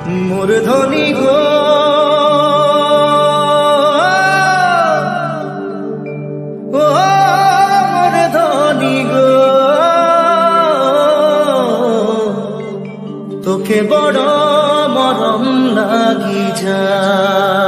मोर धनी गो ओ मोर धनी गो तोके बड़ मरम लागी যায়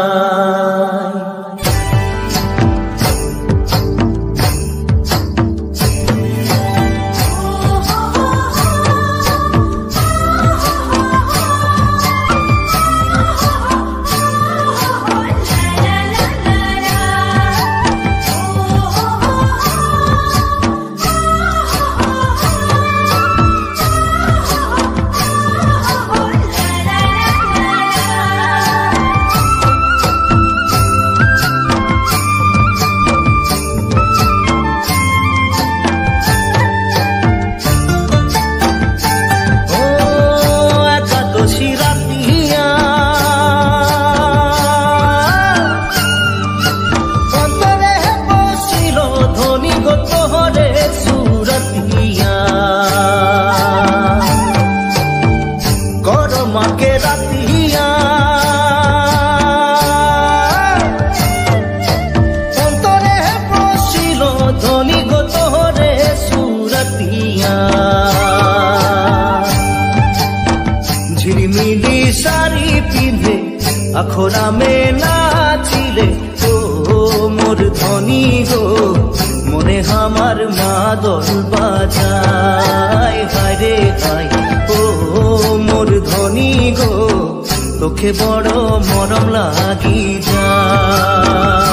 झिलमिली साड़ी पिंधे अखोरा में नाचिले ओ मोर धनी गो मने हमार मादल बाजाय हाय रे हाय ओ मोर धनी गो तोखे बड़ मरम लागी যায়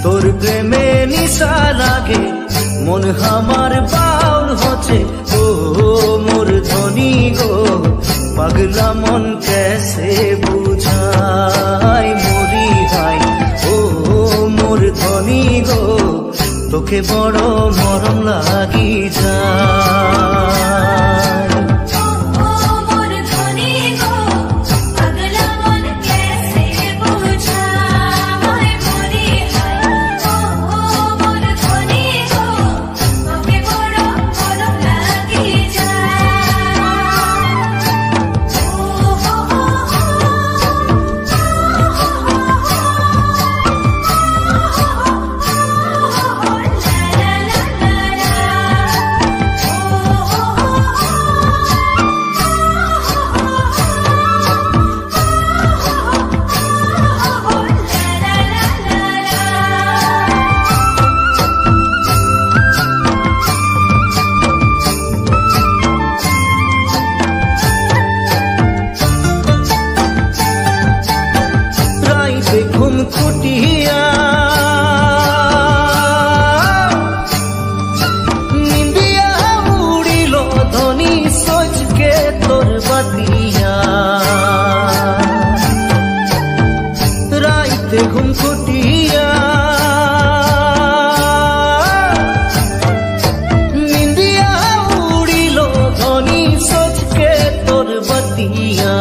তোর প্রেমে নিশা লাগে মন আমার বাউল হচ্ছে ও মোর ধনী গো পাগলা মন कैसे বুঝাই মরি হাই ও মোর ধনী গো তোকে বড় মরম লাগি যায় कुटिया निंदिया उड़िलो धनी सोच के तोर बतिया राइते घुम कुटिया निंदिया उड़िलो धनी सोच के तोर बतिया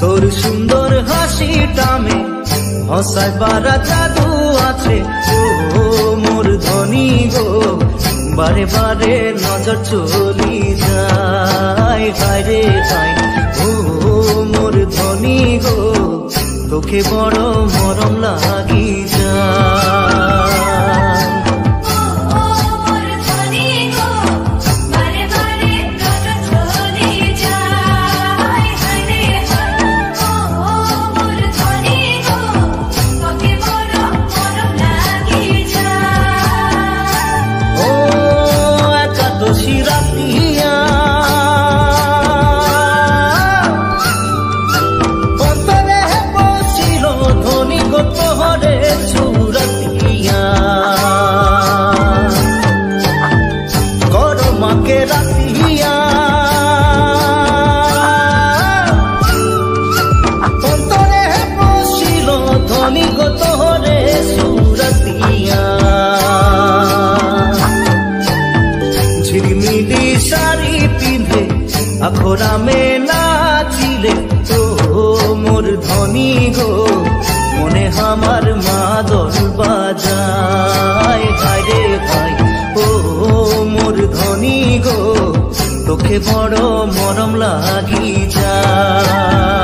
তোর সুন্দর হাসিটা মে হসায় বারা জাদু আছে ও মোর ধনী গো বারে বারে নজর চলি যায়। ধনী গো তোকে বড় মরম লাগি যায়। ঝিলমিলি শাড়ি পিঁধে আখরামে নাচিলে ও মোর ধনী গো মনে আমার মাদল বাজায়। ভাই রে ভাই ও মোর ধনী গো তোকে বড় মরম লাগি যায়।